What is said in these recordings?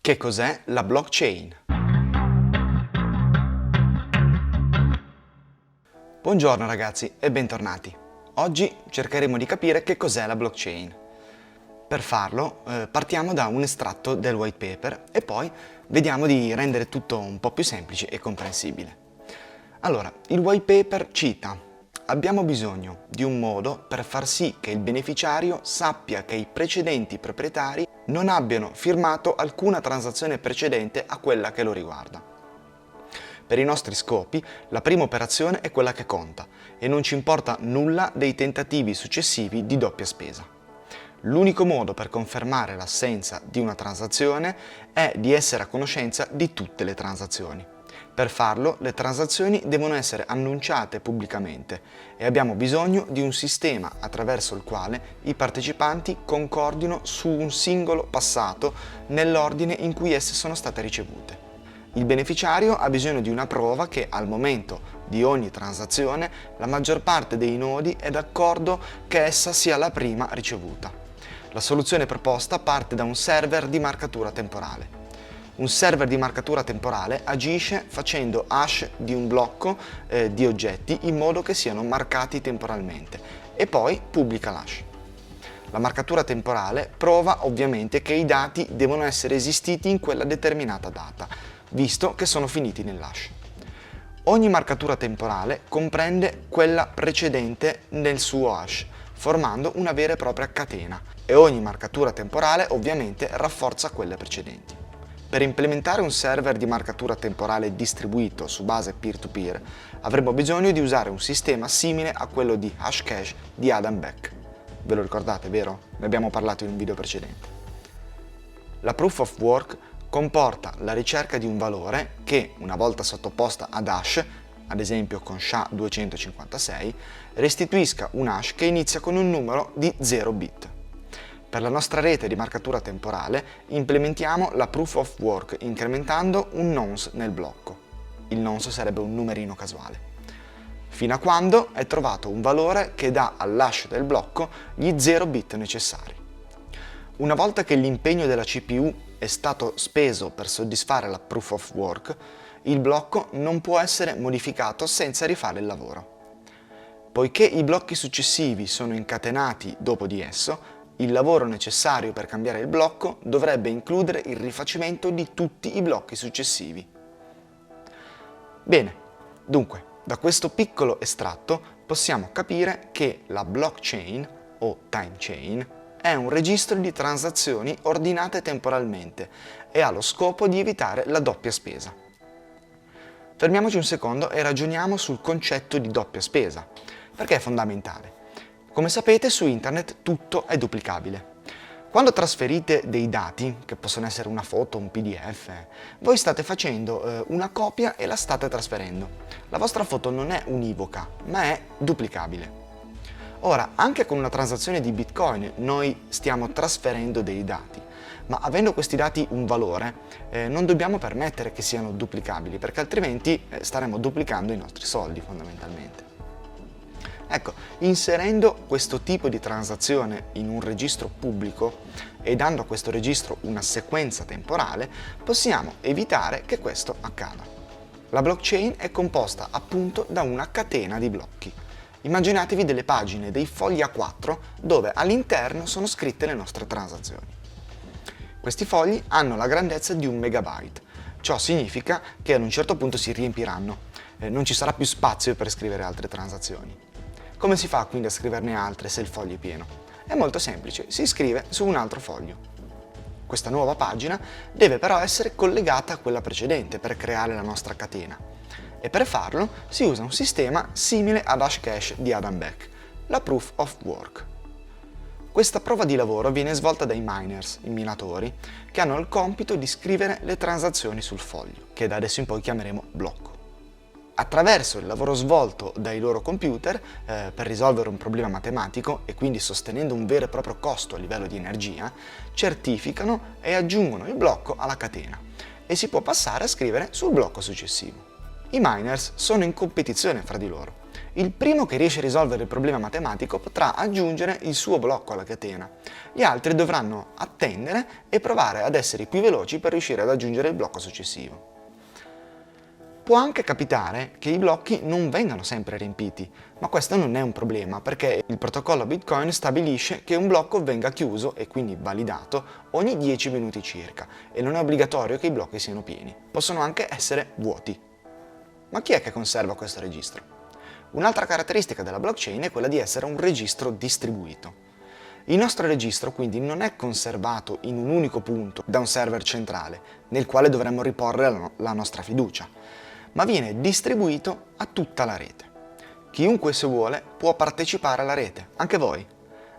Che cos'è la blockchain? Buongiorno ragazzi e bentornati. Oggi cercheremo di capire che cos'è la blockchain. Per farlo partiamo da un estratto del white paper e poi vediamo di rendere tutto un po' più semplice e comprensibile. Allora, il white paper cita: abbiamo bisogno di un modo per far sì che il beneficiario sappia che i precedenti proprietari non abbiano firmato alcuna transazione precedente a quella che lo riguarda. Per i nostri scopi, la prima operazione è quella che conta e non ci importa nulla dei tentativi successivi di doppia spesa. L'unico modo per confermare l'assenza di una transazione è di essere a conoscenza di tutte le transazioni. Per farlo, le transazioni devono essere annunciate pubblicamente e abbiamo bisogno di un sistema attraverso il quale i partecipanti concordino su un singolo passato nell'ordine in cui esse sono state ricevute. Il beneficiario ha bisogno di una prova che al momento di ogni transazione la maggior parte dei nodi è d'accordo che essa sia la prima ricevuta. La soluzione proposta parte da un server di marcatura temporale. Un server di marcatura temporale agisce facendo hash di un blocco di oggetti in modo che siano marcati temporalmente e poi pubblica l'hash. La marcatura temporale prova ovviamente che i dati devono essere esistiti in quella determinata data, visto che sono finiti nell'hash. Ogni marcatura temporale comprende quella precedente nel suo hash, formando una vera e propria catena, e ogni marcatura temporale ovviamente rafforza quelle precedenti. Per implementare un server di marcatura temporale distribuito su base peer-to-peer avremo bisogno di usare un sistema simile a quello di Hashcash di Adam Back. Ve lo ricordate, vero? Ne abbiamo parlato in un video precedente. La proof of work comporta la ricerca di un valore che, una volta sottoposta ad hash, ad esempio con SHA-256, restituisca un hash che inizia con un numero di 0 bit. Per la nostra rete di marcatura temporale implementiamo la proof of work incrementando un nonce nel blocco. Il nonce sarebbe un numerino casuale. Fino a quando è trovato un valore che dà all'hash del blocco gli 0 bit necessari. Una volta che l'impegno della CPU è stato speso per soddisfare la proof of work, il blocco non può essere modificato senza rifare il lavoro. Poiché i blocchi successivi sono incatenati dopo di esso, il lavoro necessario per cambiare il blocco dovrebbe includere il rifacimento di tutti i blocchi successivi. Bene, dunque, da questo piccolo estratto possiamo capire che la blockchain o time chain è un registro di transazioni ordinate temporalmente e ha lo scopo di evitare la doppia spesa. Fermiamoci un secondo e ragioniamo sul concetto di doppia spesa, perché è fondamentale. Come sapete, su internet tutto è duplicabile. Quando trasferite dei dati, che possono essere una foto, un PDF, voi state facendo una copia e la state trasferendo. La vostra foto non è univoca, ma è duplicabile. Ora, anche con una transazione di Bitcoin noi stiamo trasferendo dei dati, ma avendo questi dati un valore, non dobbiamo permettere che siano duplicabili, perché altrimenti staremo duplicando i nostri soldi fondamentalmente. Ecco, inserendo questo tipo di transazione in un registro pubblico e dando a questo registro una sequenza temporale, possiamo evitare che questo accada. La blockchain è composta appunto da una catena di blocchi. Immaginatevi delle pagine, dei fogli A4, dove all'interno sono scritte le nostre transazioni. Questi fogli hanno la grandezza di 1 megabyte. Ciò significa che ad un certo punto si riempiranno, non ci sarà più spazio per scrivere altre transazioni. Come si fa quindi a scriverne altre se il foglio è pieno? È molto semplice, si scrive su un altro foglio. Questa nuova pagina deve però essere collegata a quella precedente per creare la nostra catena. E per farlo si usa un sistema simile ad Hashcash di Adam Back, la proof of work. Questa prova di lavoro viene svolta dai miners, i minatori, che hanno il compito di scrivere le transazioni sul foglio, che da adesso in poi chiameremo blocco. Attraverso il lavoro svolto dai loro computer per risolvere un problema matematico e quindi sostenendo un vero e proprio costo a livello di energia, certificano e aggiungono il blocco alla catena e si può passare a scrivere sul blocco successivo. I miners sono in competizione fra di loro Il primo che riesce a risolvere il problema matematico potrà aggiungere il suo blocco alla catena. Gli altri dovranno attendere e provare ad essere più veloci per riuscire ad aggiungere il blocco successivo. Può anche capitare che i blocchi non vengano sempre riempiti, ma questo non è un problema perché il protocollo Bitcoin stabilisce che un blocco venga chiuso e quindi validato ogni 10 minuti circa e non è obbligatorio che i blocchi siano pieni, possono anche essere vuoti. Ma chi è che conserva questo registro? Un'altra caratteristica della blockchain è quella di essere un registro distribuito. Il nostro registro quindi non è conservato in un unico punto da un server centrale nel quale dovremmo riporre la nostra fiducia, ma viene distribuito a tutta la rete. Chiunque se vuole può partecipare alla rete, anche voi.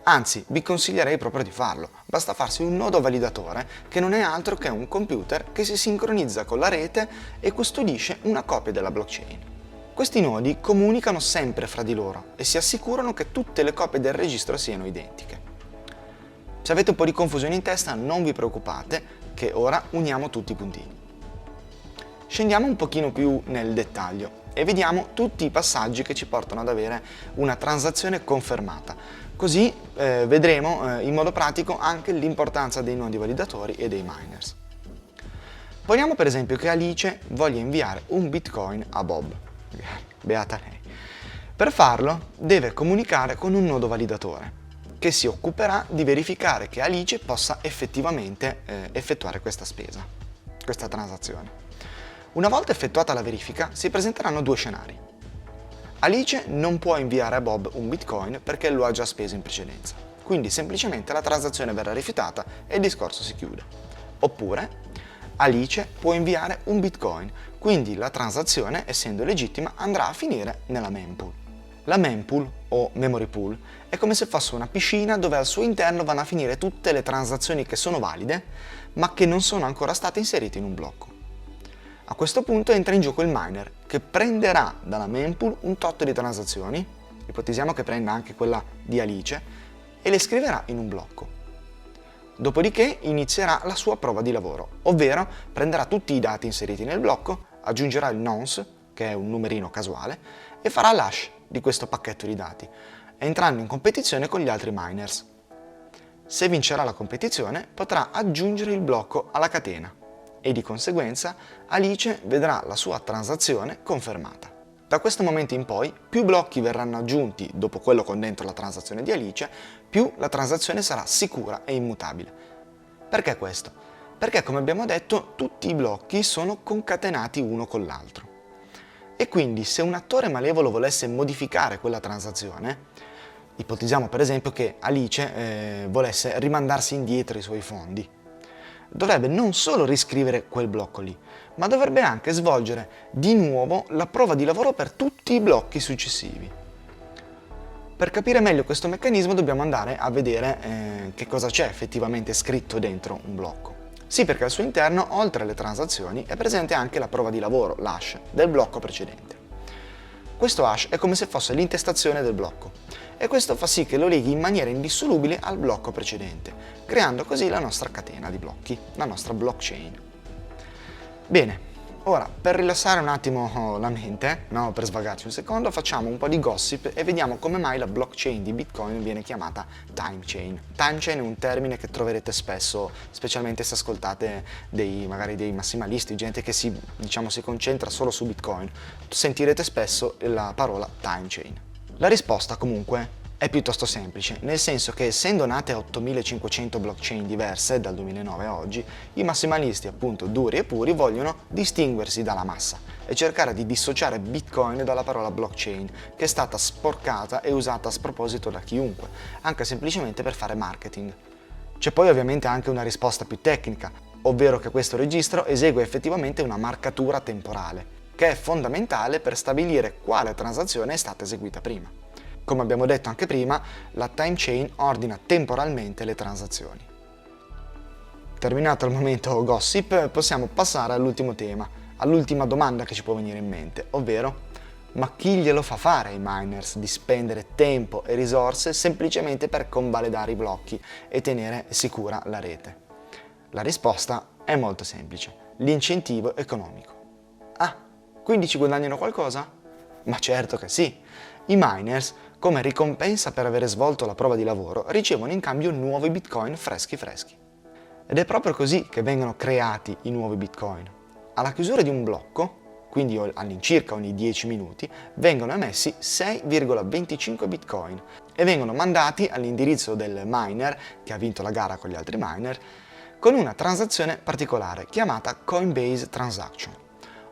Anzi, vi consiglierei proprio di farlo, basta farsi un nodo validatore che non è altro che un computer che si sincronizza con la rete e custodisce una copia della blockchain. Questi nodi comunicano sempre fra di loro e si assicurano che tutte le copie del registro siano identiche. Se avete un po' di confusione in testa non vi preoccupate che ora uniamo tutti i puntini. Scendiamo un pochino più nel dettaglio e vediamo tutti i passaggi che ci portano ad avere una transazione confermata. Così vedremo in modo pratico anche l'importanza dei nodi validatori e dei miners. Poniamo per esempio che Alice voglia inviare un Bitcoin a Bob. Beata lei. Per farlo deve comunicare con un nodo validatore che si occuperà di verificare che Alice possa effettivamente effettuare questa spesa, questa transazione. Una volta effettuata la verifica, si presenteranno due scenari. Alice non può inviare a Bob un Bitcoin perché lo ha già speso in precedenza, quindi semplicemente la transazione verrà rifiutata e il discorso si chiude. Oppure, Alice può inviare un Bitcoin, quindi la transazione, essendo legittima, andrà a finire nella mempool. La mempool, o memory pool, è come se fosse una piscina dove al suo interno vanno a finire tutte le transazioni che sono valide, ma che non sono ancora state inserite in un blocco. A questo punto entra in gioco il miner, che prenderà dalla mempool un tot di transazioni, ipotizziamo che prenda anche quella di Alice, e le scriverà in un blocco. Dopodiché inizierà la sua prova di lavoro, ovvero prenderà tutti i dati inseriti nel blocco, aggiungerà il nonce, che è un numerino casuale, e farà l'hash di questo pacchetto di dati, entrando in competizione con gli altri miners. Se vincerà la competizione, potrà aggiungere il blocco alla catena e di conseguenza Alice vedrà la sua transazione confermata. Da questo momento in poi, più blocchi verranno aggiunti dopo quello con dentro la transazione di Alice, più la transazione sarà sicura e immutabile. Perché questo? Perché, come abbiamo detto, tutti i blocchi sono concatenati uno con l'altro. E quindi se un attore malevolo volesse modificare quella transazione, ipotizziamo per esempio che Alice volesse rimandarsi indietro i suoi fondi, dovrebbe non solo riscrivere quel blocco lì, ma dovrebbe anche svolgere di nuovo la prova di lavoro per tutti i blocchi successivi. Per capire meglio questo meccanismo dobbiamo andare a vedere che cosa c'è effettivamente scritto dentro un blocco. Sì, perché al suo interno, oltre alle transazioni, è presente anche la prova di lavoro, l'hash, del blocco precedente. Questo hash è come se fosse l'intestazione del blocco e questo fa sì che lo leghi in maniera indissolubile al blocco precedente, creando così la nostra catena di blocchi, la nostra blockchain. Bene, ora per rilassare un attimo la mente, no, per svagarci un secondo, facciamo un po' di gossip e vediamo come mai la blockchain di Bitcoin viene chiamata time chain. Time chain è un termine che troverete spesso, specialmente se ascoltate magari dei massimalisti, gente che si concentra solo su Bitcoin. Sentirete spesso la parola time chain. La risposta comunque è piuttosto semplice, nel senso che essendo nate 8500 blockchain diverse dal 2009 a oggi, i massimalisti appunto duri e puri vogliono distinguersi dalla massa e cercare di dissociare Bitcoin dalla parola blockchain, che è stata sporcata e usata a sproposito da chiunque, anche semplicemente per fare marketing. C'è poi ovviamente anche una risposta più tecnica, ovvero che questo registro esegue effettivamente una marcatura temporale, che è fondamentale per stabilire quale transazione è stata eseguita prima. Come abbiamo detto anche prima, la time chain ordina temporalmente le transazioni. Terminato il momento gossip, possiamo passare all'ultimo tema, all'ultima domanda che ci può venire in mente, ovvero: ma chi glielo fa fare ai miners di spendere tempo e risorse semplicemente per convalidare i blocchi e tenere sicura la rete? La risposta è molto semplice: l'incentivo economico. Ah, quindi ci guadagnano qualcosa? Ma certo che sì! I miners, come ricompensa per aver svolto la prova di lavoro, ricevono in cambio nuovi bitcoin freschi. Ed è proprio così che vengono creati i nuovi bitcoin. Alla chiusura di un blocco, quindi all'incirca ogni 10 minuti, vengono emessi 6,25 bitcoin e vengono mandati all'indirizzo del miner che ha vinto la gara con gli altri miner con una transazione particolare chiamata Coinbase Transaction,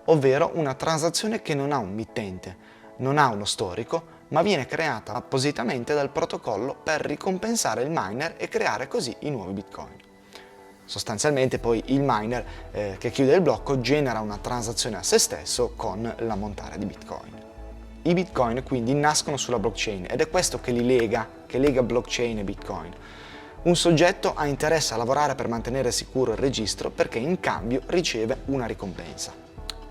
ovvero una transazione che non ha un mittente, non ha uno storico, ma viene creata appositamente dal protocollo per ricompensare il miner e creare così i nuovi bitcoin. Sostanzialmente poi il miner che chiude il blocco genera una transazione a se stesso con l'ammontare di bitcoin. I bitcoin quindi nascono sulla blockchain ed è questo che lega blockchain e bitcoin. Un soggetto ha interesse a lavorare per mantenere sicuro il registro perché in cambio riceve una ricompensa.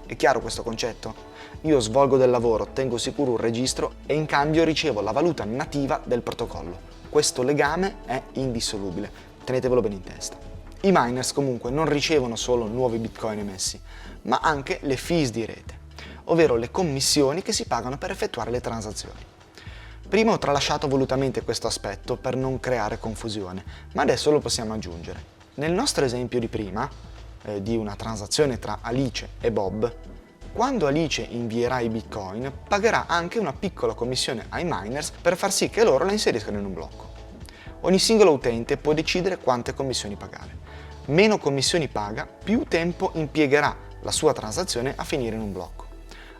È chiaro questo concetto? Io svolgo del lavoro, tengo sicuro un registro e in cambio ricevo la valuta nativa del protocollo. Questo legame è indissolubile, tenetevelo bene in testa. I miners comunque non ricevono solo nuovi bitcoin emessi, ma anche le fees di rete, ovvero le commissioni che si pagano per effettuare le transazioni. Prima ho tralasciato volutamente questo aspetto per non creare confusione, ma adesso lo possiamo aggiungere. Nel nostro esempio di prima, di una transazione tra Alice e Bob, quando Alice invierà i bitcoin, pagherà anche una piccola commissione ai miners per far sì che loro la inseriscano in un blocco. Ogni singolo utente può decidere quante commissioni pagare. Meno commissioni paga, più tempo impiegherà la sua transazione a finire in un blocco.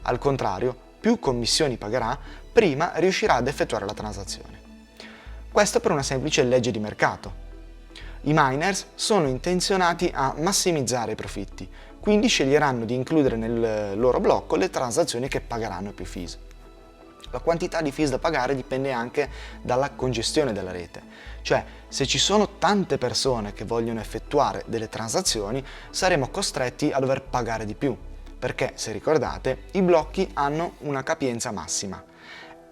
Al contrario, più commissioni pagherà, prima riuscirà ad effettuare la transazione. Questo per una semplice legge di mercato. I miners sono intenzionati a massimizzare i profitti, quindi sceglieranno di includere nel loro blocco le transazioni che pagheranno più fees. La quantità di fees da pagare dipende anche dalla congestione della rete, cioè se ci sono tante persone che vogliono effettuare delle transazioni saremo costretti a dover pagare di più, perché se ricordate i blocchi hanno una capienza massima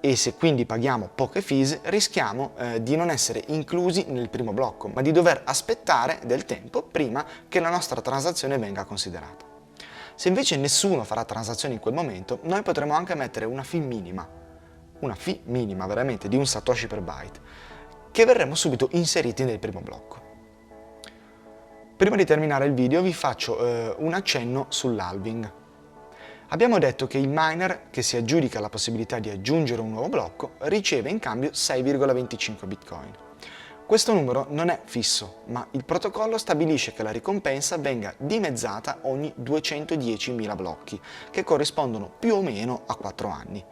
e se quindi paghiamo poche fees rischiamo di non essere inclusi nel primo blocco, ma di dover aspettare del tempo prima che la nostra transazione venga considerata. Se invece nessuno farà transazioni in quel momento, noi potremo anche mettere una fee minima veramente di un satoshi per byte, che verremo subito inseriti nel primo blocco. Prima di terminare il video vi faccio un accenno sull'halving. Abbiamo detto che il miner che si aggiudica la possibilità di aggiungere un nuovo blocco riceve in cambio 6,25 bitcoin. Questo numero non è fisso, ma il protocollo stabilisce che la ricompensa venga dimezzata ogni 210.000 blocchi, che corrispondono più o meno a 4 anni.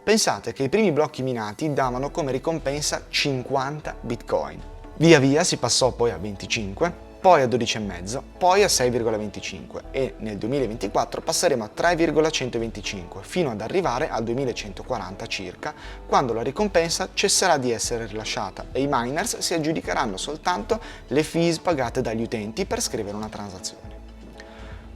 Pensate che i primi blocchi minati davano come ricompensa 50 bitcoin. Via via si passò poi a 25, poi a 12,5, poi a 6,25 e nel 2024 passeremo a 3,125 fino ad arrivare al 2140 circa, quando la ricompensa cesserà di essere rilasciata e i miners si aggiudicheranno soltanto le fees pagate dagli utenti per scrivere una transazione.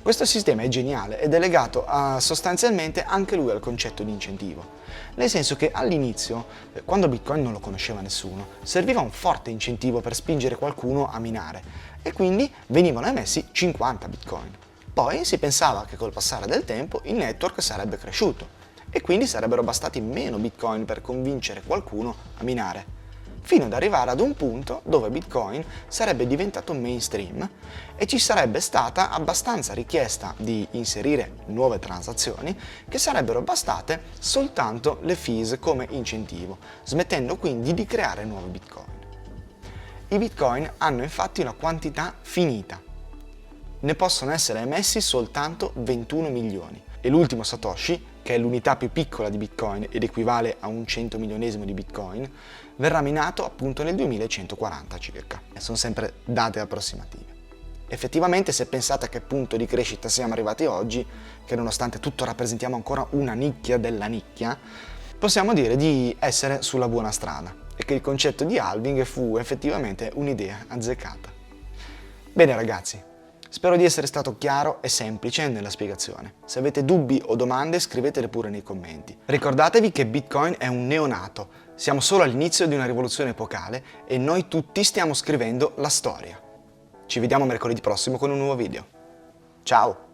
Questo sistema è geniale ed è legato sostanzialmente anche lui al concetto di incentivo, nel senso che all'inizio, quando Bitcoin non lo conosceva nessuno, serviva un forte incentivo per spingere qualcuno a minare e quindi venivano emessi 50 Bitcoin. Poi si pensava che col passare del tempo il network sarebbe cresciuto e quindi sarebbero bastati meno Bitcoin per convincere qualcuno a minare, fino ad arrivare ad un punto dove Bitcoin sarebbe diventato mainstream e ci sarebbe stata abbastanza richiesta di inserire nuove transazioni che sarebbero bastate soltanto le fees come incentivo, smettendo quindi di creare nuovi Bitcoin. I Bitcoin hanno infatti una quantità finita. Ne possono essere emessi soltanto 21 milioni e l'ultimo Satoshi, che è l'unità più piccola di Bitcoin ed equivale a un 100 milionesimo di Bitcoin, verrà minato appunto nel 2140 circa. Sono sempre date approssimative. Effettivamente, se pensate a che punto di crescita siamo arrivati oggi, che nonostante tutto rappresentiamo ancora una nicchia della nicchia, possiamo dire di essere sulla buona strada e che il concetto di halving fu effettivamente un'idea azzeccata. Bene ragazzi, spero di essere stato chiaro e semplice nella spiegazione. Se avete dubbi o domande scrivetele pure nei commenti. Ricordatevi che Bitcoin è un neonato, siamo solo all'inizio di una rivoluzione epocale e noi tutti stiamo scrivendo la storia. Ci vediamo mercoledì prossimo con un nuovo video. Ciao!